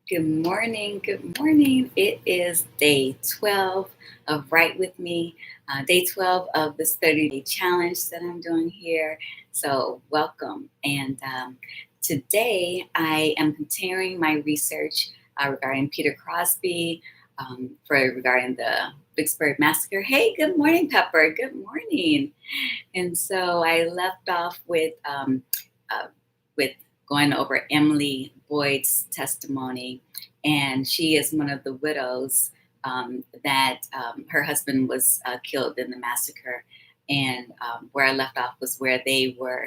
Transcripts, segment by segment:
Good morning. Good morning. It is day 12 of Write With Me, day 12 of this 30-day challenge that I'm doing here. So, welcome. And today I am continuing my research regarding Peter Crosby, regarding the Vicksburg Massacre. Hey, good morning, Pepper. Good morning. And so I left off uh, with going over Emily Boyd's testimony, and she is one of the widows that her husband was killed in the massacre. And where I left off was where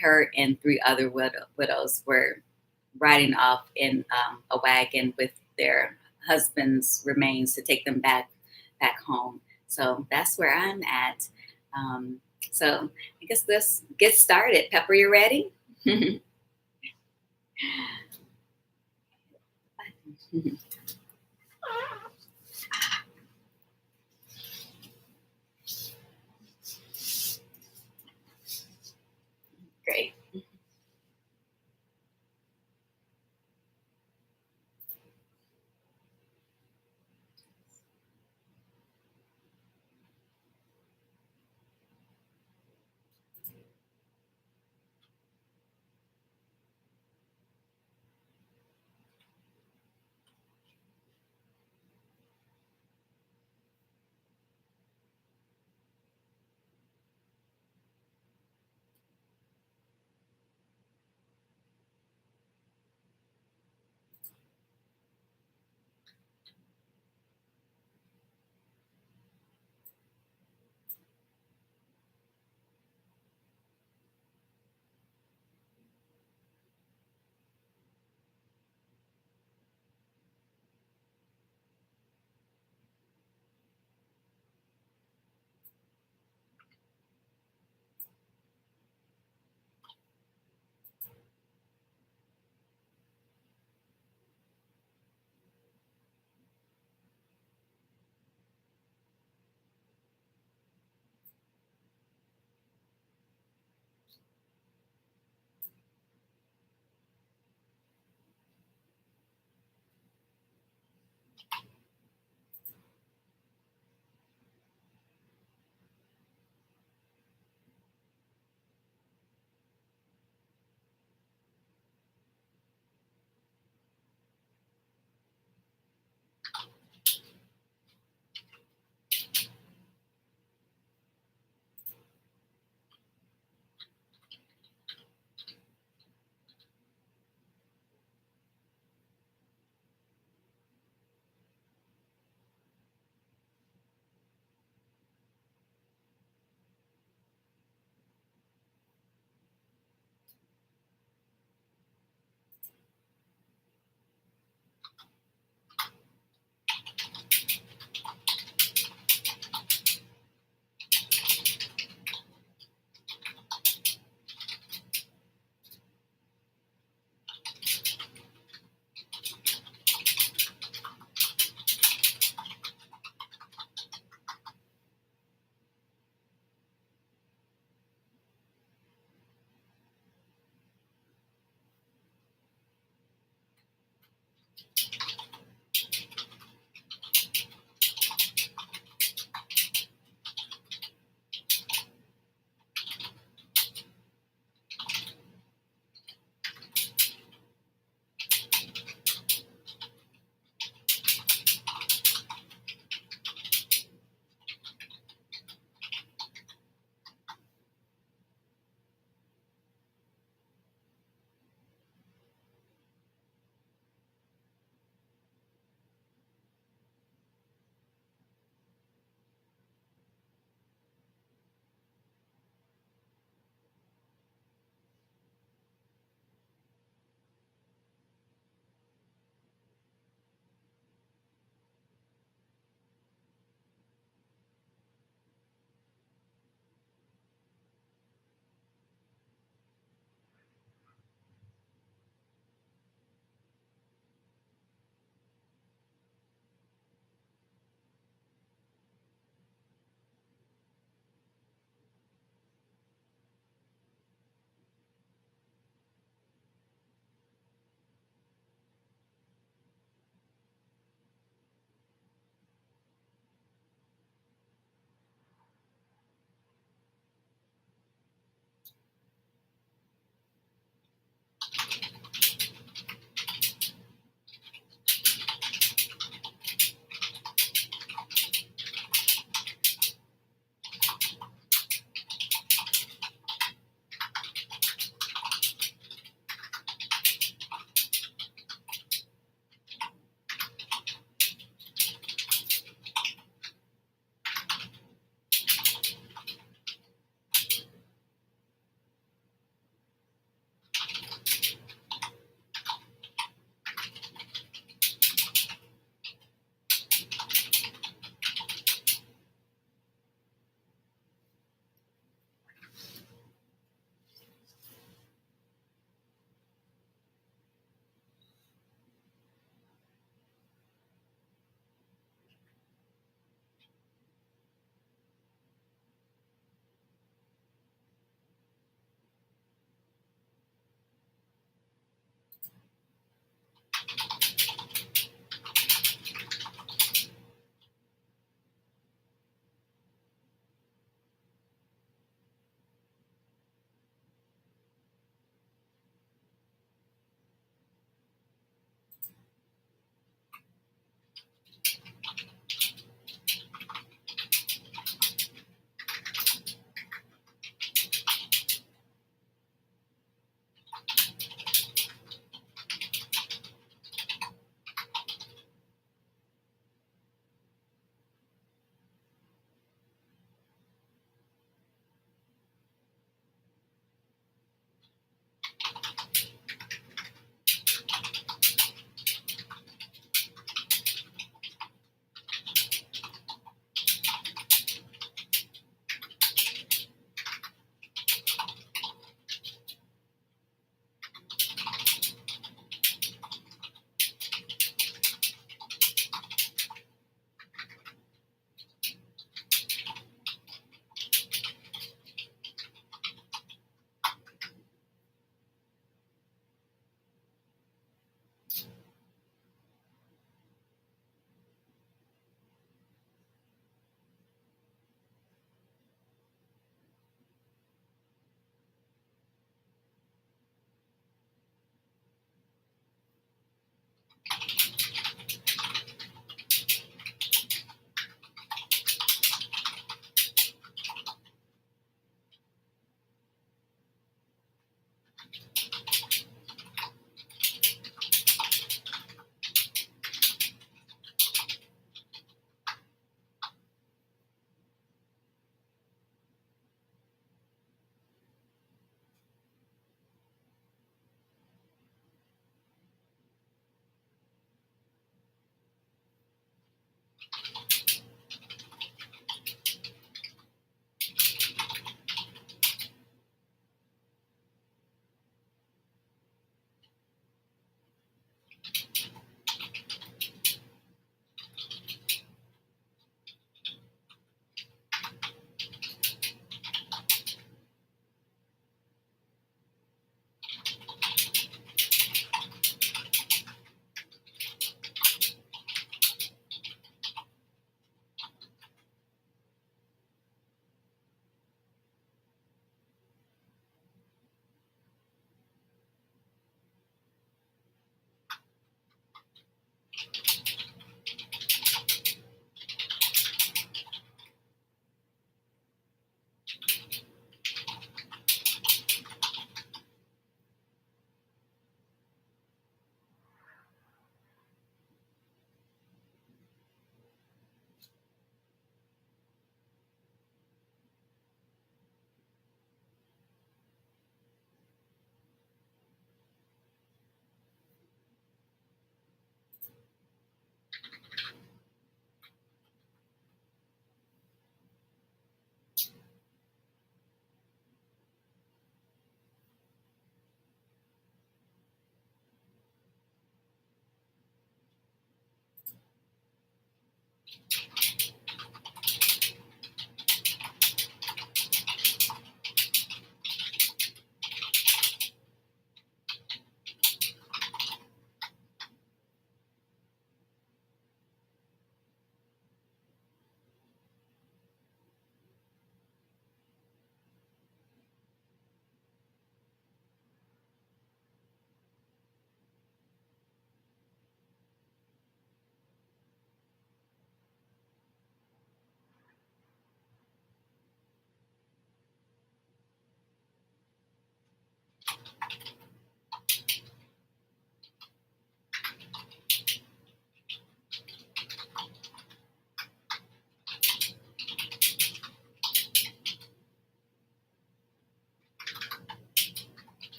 her and three other widows were riding off in a wagon with their husband's remains to take them back home. So that's where I'm at. So I guess let's get started. Pepper, you ready? Great.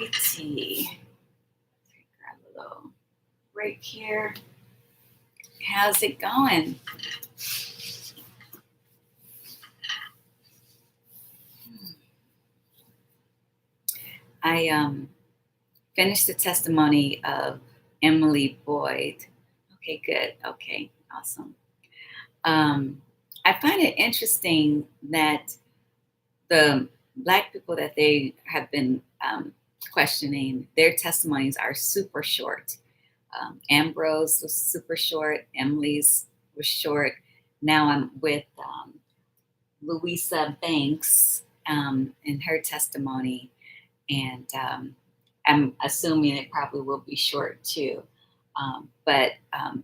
righty. Grab a little break here. How's it going? I finished the testimony of Emily Boyd. Okay, good. Okay, awesome. I find it interesting that the Black people that they have been questioning, their testimonies are super short. Ambrose was super short. Emily's was short. Now I'm with Louisa Banks in her testimony, and I'm assuming it probably will be short too. But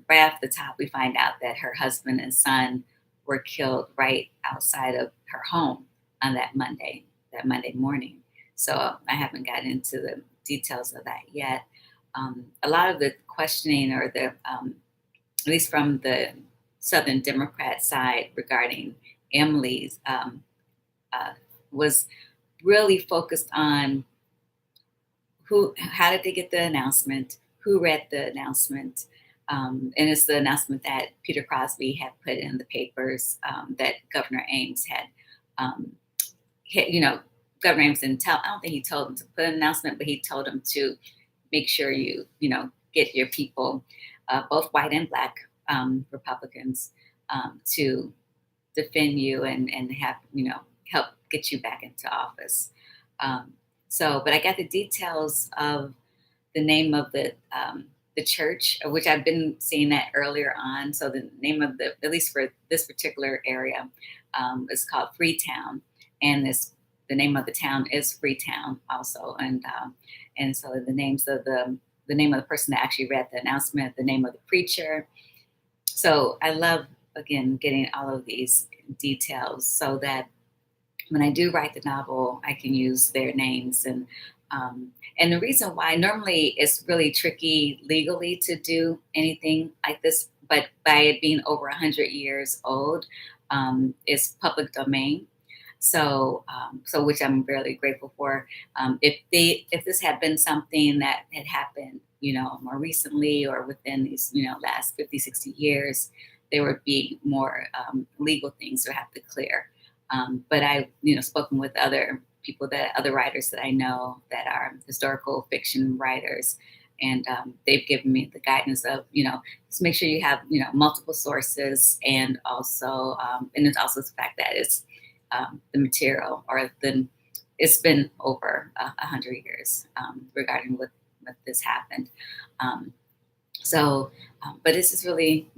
right off the top, we find out that her husband and son were killed right outside of her home on that Monday morning. So I haven't gotten into the details of that yet. A lot of the questioning, or the at least from the Southern Democrat side regarding Emily's, was really focused on how did they get the announcement, who read the announcement, and it's the announcement that Peter Crosby had put in the papers, that Governor Ames had Governor Ames didn't tell. I don't think he told them to put an announcement, but he told them to make sure you get your people, both white and Black Republicans, to defend you and have help get you back into office. But I got the details of the name of the church, which I've been seeing that earlier on. So the name of at least for this particular area, is called Freetown, and the name of the town is Freetown also. And so the names of the name of the person that actually read the announcement, the name of the preacher. So I love, again, getting all of these details so that when I do write the novel, I can use their names. And the reason why normally it's really tricky legally to do anything like this, but by it being over 100 years old, it's public domain. So which I'm really grateful for. If this had been something that had happened, more recently or within these, last 50, 60 years, there would be more legal things to have to clear. But I've, spoken with other writers that I know that are historical fiction writers, and they've given me the guidance of, just make sure you have, multiple sources, and also, and it's also the fact that it's the material, it's been over 100 years regarding what this happened. But this is really,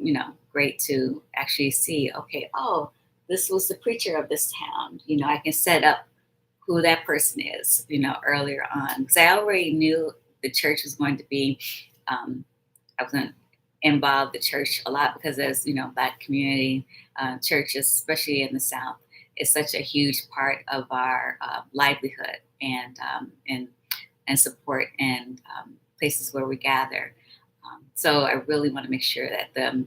great to actually see, okay, oh, this was the preacher of this town. I can set up who that person is, earlier on. Because I already knew the church was going to be, I was going to involve the church a lot because there's, Black community churches, especially in the South, is such a huge part of our livelihood and support, and places where we gather. So I really want to make sure that the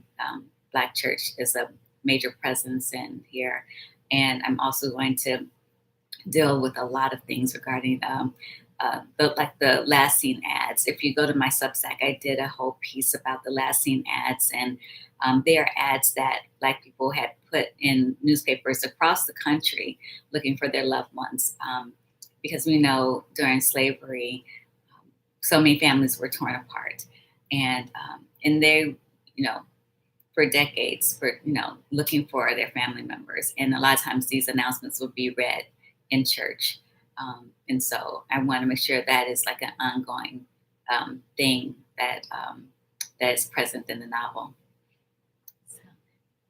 Black church is a major presence in here. And I'm also going to deal with a lot of things regarding the last seen ads. If you go to my Substack, I did a whole piece about the last seen ads, and they are ads that Black people had put in newspapers across the country looking for their loved ones. Because we know during slavery, so many families were torn apart, and they, for decades, looking for their family members. And a lot of times these announcements would be read in church. And so I want to make sure that is like an ongoing thing that is present in the novel. So,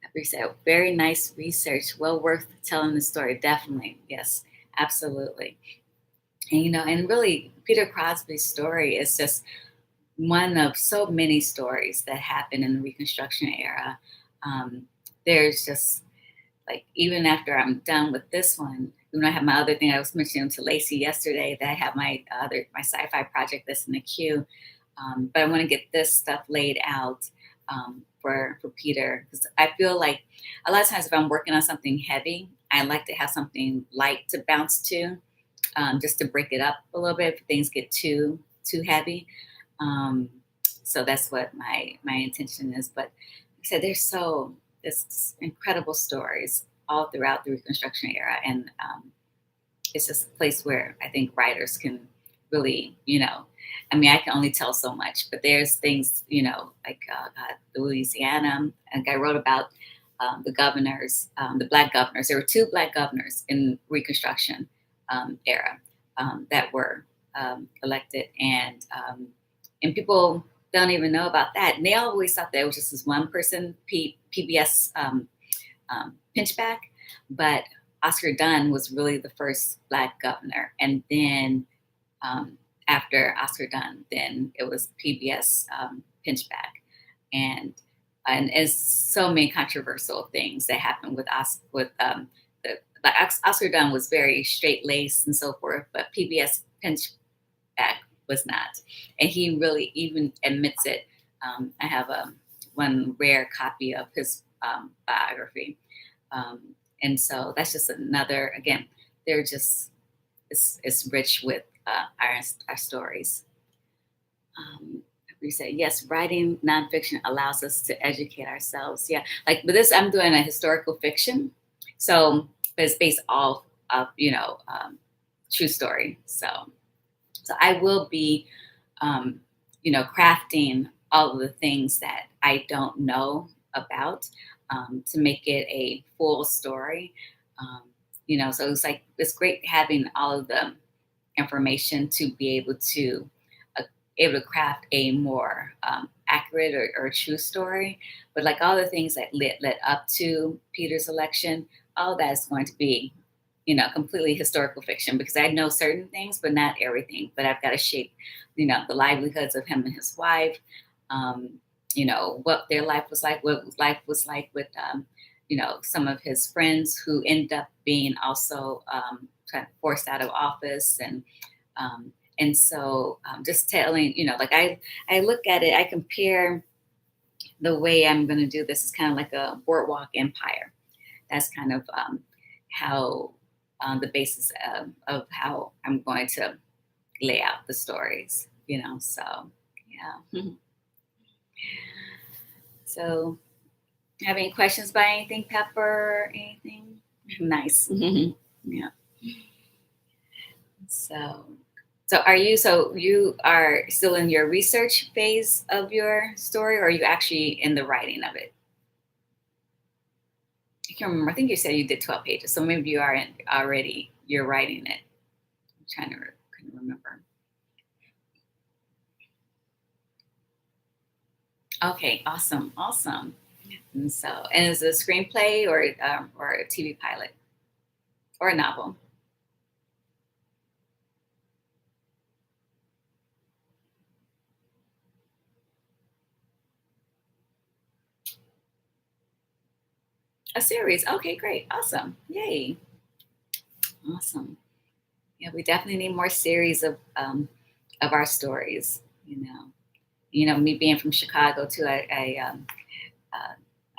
like we said, very nice research, well worth telling the story. Definitely. Yes, absolutely. And, and really Peter Crosby's story is just one of so many stories that happened in the Reconstruction era. There's just, like, even after I'm done with this one, I have my other thing I was mentioning to Lacey yesterday, that I have my sci-fi project that's in the queue. But I want to get this stuff laid out for Peter, because I feel like a lot of times if I'm working on something heavy, I like to have something light to bounce to. just to break it up a little bit if things get too heavy. Um, so that's what my intention is. But like I said, there's incredible stories all throughout the Reconstruction era, and it's just a place where I think writers can really, I mean, I can only tell so much, but there's things, like Louisiana. Like I wrote about the governors, the black governors. There were two black governors in Reconstruction era that were elected, and people don't even know about that. And they always thought that it was just this one person, PBS pinchback, but Oscar Dunn was really the first black governor, and then after Oscar Dunn, then it was PBS pinchback, and it's so many controversial things that happened with Oscar Dunn was very straight laced and so forth, but PBS pinchback was not, and he really even admits it. I have one rare copy of his biography. And so that's just another, again, they're just, it's rich with our stories. We say, yes, writing nonfiction allows us to educate ourselves. Yeah, like with this, I'm doing a historical fiction. So, but it's based off of, true story. So I will be, crafting all of the things that I don't know about to make it a full story. So it's great having all of the information to be able to craft a more accurate or true story. But like all the things that led up to Peter's election, all that is going to be, completely historical fiction, because I know certain things, but not everything. But I've got to shape, the livelihoods of him and his wife. What their life was like, what life was like with, some of his friends who ended up being also kind of forced out of office. And so just telling, like I look at it, I compare the way I'm going to do this is kind of like a boardwalk empire. That's kind of how the basis of how I'm going to lay out the stories, so yeah. So have any questions about anything, Pepper? Anything? Nice. Yeah. So you are still in your research phase of your story, or are you actually in the writing of it? I can't remember. I think you said you did 12 pages, so maybe you are you're writing it. I'm trying to couldn't remember. Okay, awesome. And is it a screenplay or a TV pilot or a novel? A series. Okay, great. Awesome. Yay. Awesome. Yeah, we definitely need more series of our stories. Me being from Chicago too. I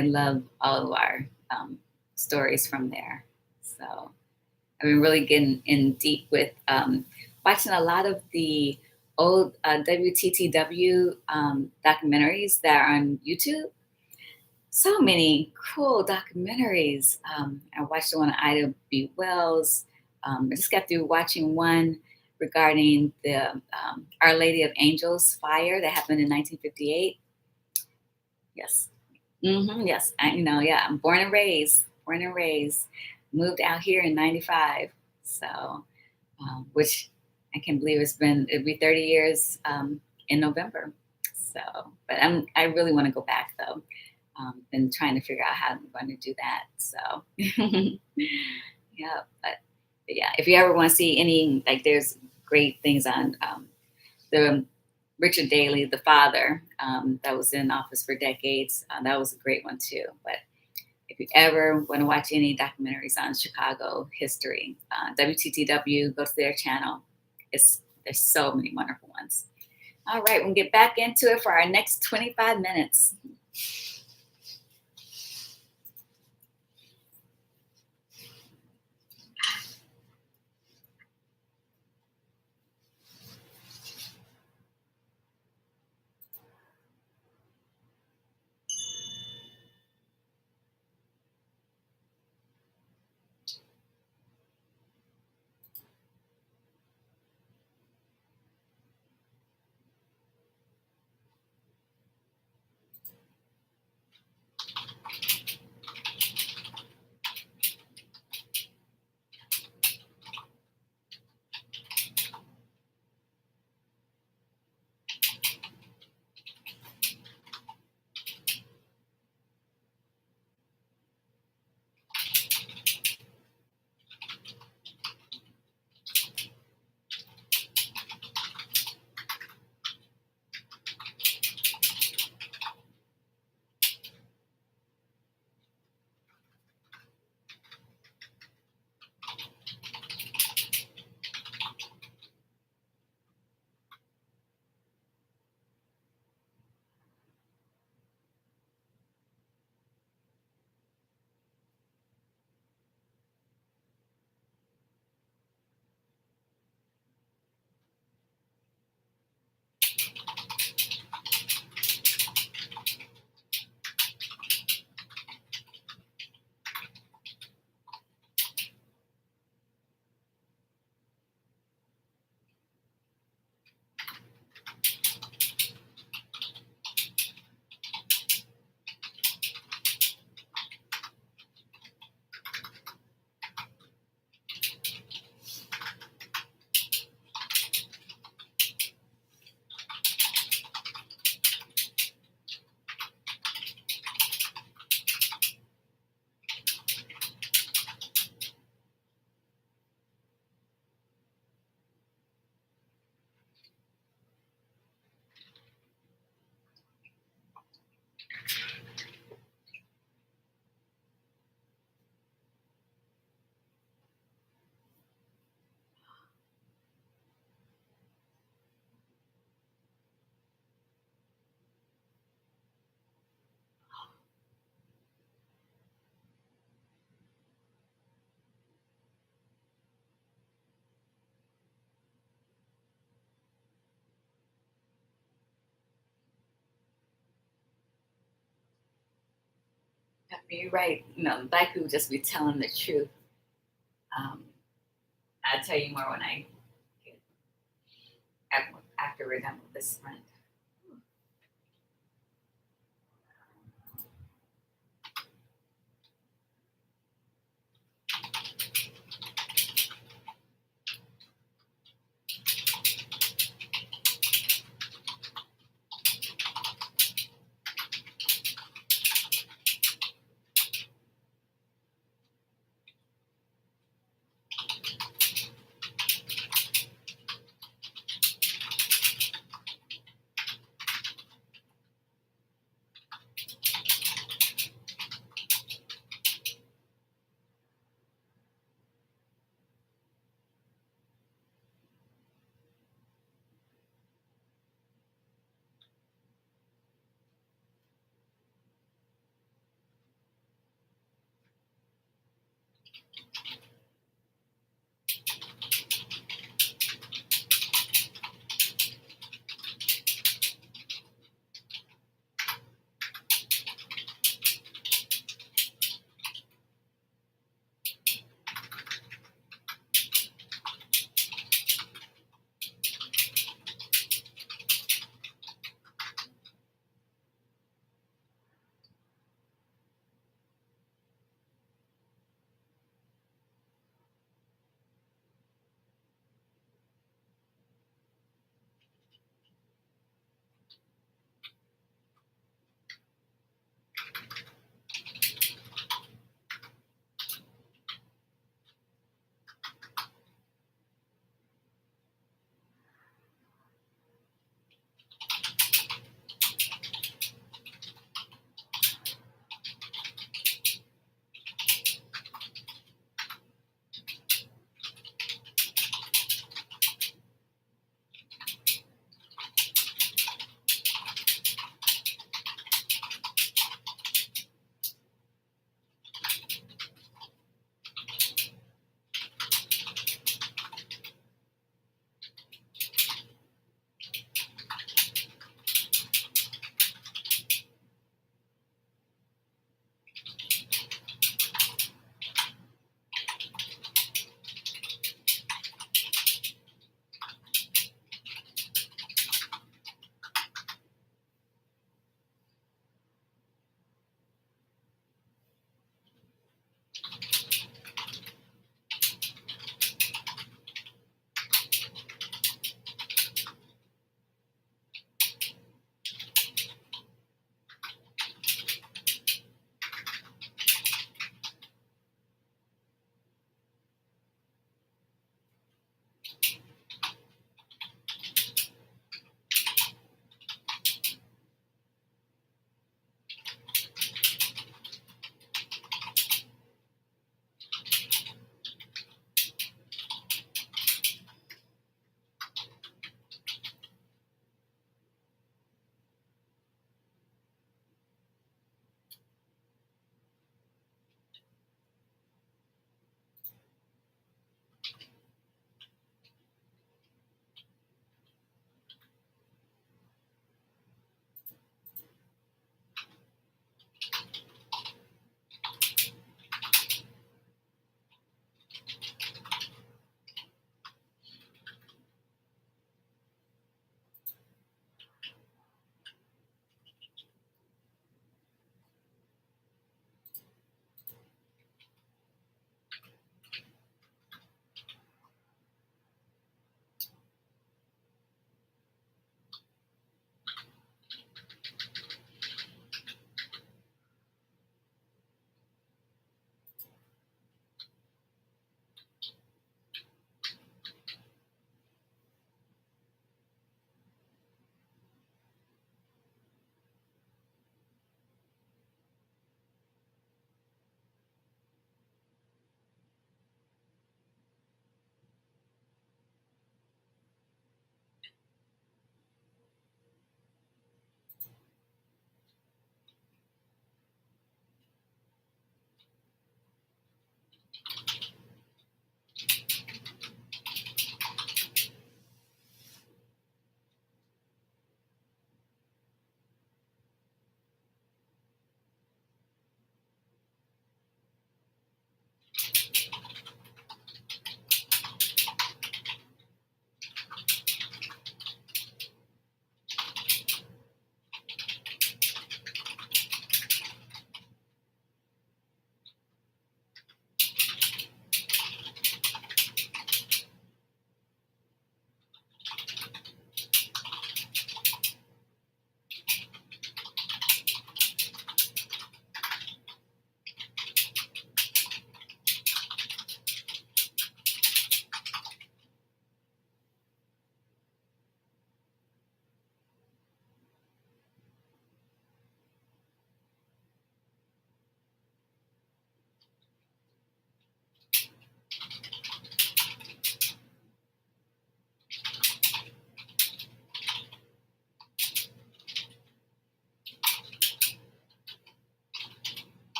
love all of our stories from there. So I've been really getting in deep with watching a lot of the old WTTW documentaries that are on YouTube. So many cool documentaries. I watched the one on Ida B. Wells. I just got through watching one regarding the Our Lady of Angels fire that happened in 1958. Yes. Yes. Yeah, I'm born and raised, moved out here in 95. So, which I can't believe it'll be 30 years in November. So, but I really want to go back though. Been trying to figure out how I'm going to do that. So, yeah, but yeah, if you ever want to see any, like there's great things on the Richard Daley, the father, that was in office for decades. That was a great one too. But if you ever want to watch any documentaries on Chicago history, WTTW, go to their channel. There's so many wonderful ones. All right, we'll get back into it for our next 25 minutes. when you write, like people just be telling the truth. I'll tell you more when I get after we're done with this sprint.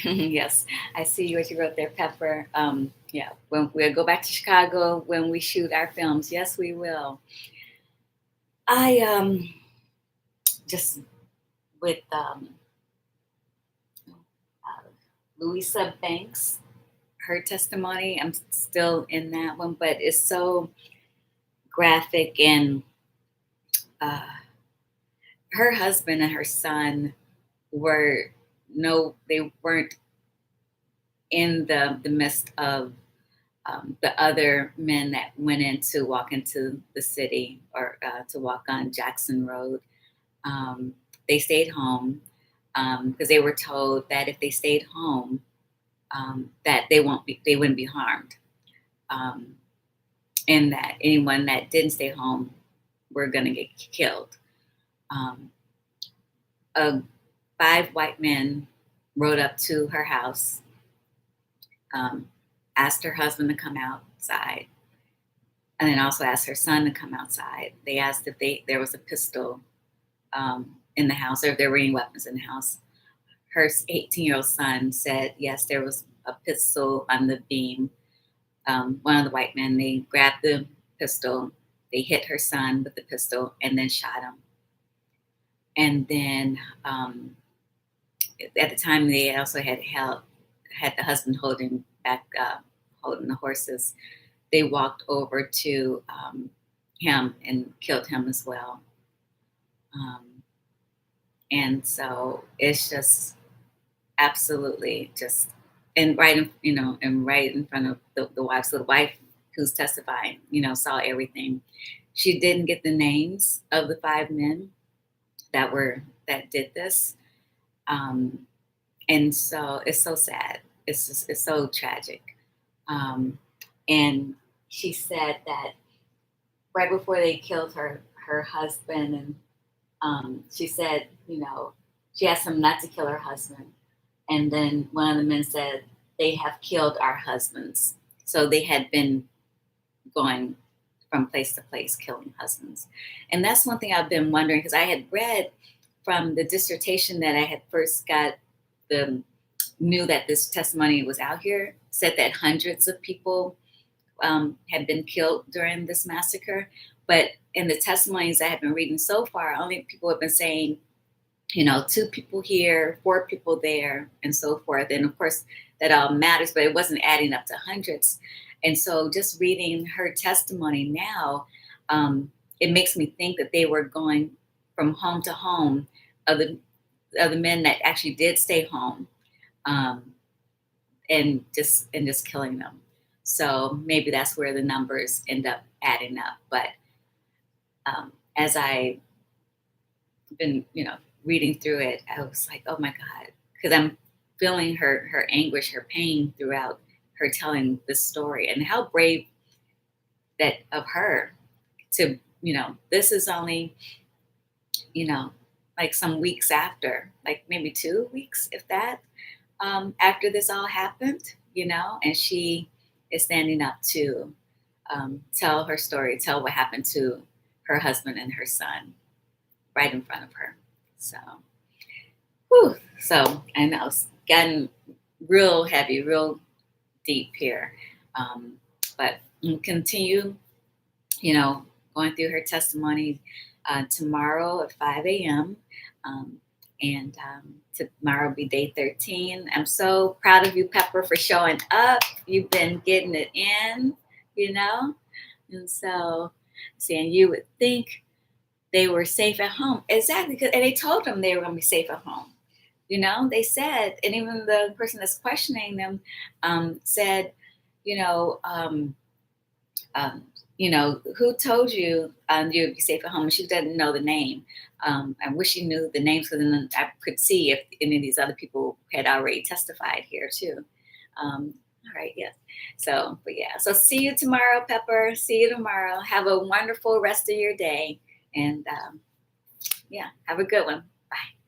Yes, I see what you wrote there, Pepper. Yeah, when we'll go back to Chicago when we shoot our films. Yes, we will. I just with uh, Louisa Banks, her testimony. I'm still in that one, but it's so graphic and uh, her husband and her son were no, they weren't in the midst of the other men that went in to walk into the city or to walk on Jackson Road. Um, they stayed home because they were told that if they stayed home, that they wouldn't be harmed, um, and that anyone that didn't stay home were going to get killed. Um, uh, Five white men rode up to her house, um, asked her husband to come outside, and then also asked her son to come outside. They asked if there was a pistol in the house or if there were any weapons in the house. Her 18-year-old son said yes, there was a pistol on the beam. One of the white men, they grabbed the pistol, they hit her son with the pistol, and then shot him. And then at the time, they also had the husband holding back, holding the horses. They walked over to him and killed him as well. Um, and so it's just absolutely just and right in and right in front of the wife. So the wife who's testifying, saw everything. She didn't get the names of the five men that did this. Um, and so it's so sad. It's so tragic. Um, and she said that right before they killed her husband, and she said, she asked him not to kill her husband, and then one of the men said, "They have killed our husbands." So they had been going from place to place killing husbands, and that's one thing I've been wondering because I had read from the dissertation that I had first got the knew that this testimony was out here, said that hundreds of people had been killed during this massacre. But in the testimonies I have been reading so far, only people have been saying, two people here, four people there, and so forth. And of course, that all matters, but it wasn't adding up to hundreds. And so just reading her testimony now, it makes me think that they were going from home to home of the men that actually did stay home, um, and just killing them. So maybe that's where the numbers end up adding up. But as I been, reading through it, I was like, oh my God, because I'm feeling her anguish, her pain throughout her telling this story, and how brave that of her to, this is only, like some weeks after, like maybe 2 weeks, if that, after this all happened, and she is standing up to tell her story, tell what happened to her husband and her son right in front of her. So, whew, so I know it's gotten real heavy, real deep here. But we'll continue, going through her testimony tomorrow at 5 a.m. Um, and tomorrow will be day 13. I'm so proud of you, Pepper, for showing up. You've been getting it in, And so, saying you would think they were safe at home. Exactly. And they told them they were going to be safe at home. They said, and even the person that's questioning them said, you know, um, who told you you'd be safe at home? And she didn't know the name. I wish she knew the names because then I could see if any of these other people had already testified here too. All right, yes. So, but yeah. So see you tomorrow, Pepper. See you tomorrow. Have a wonderful rest of your day. And yeah, have a good one. Bye.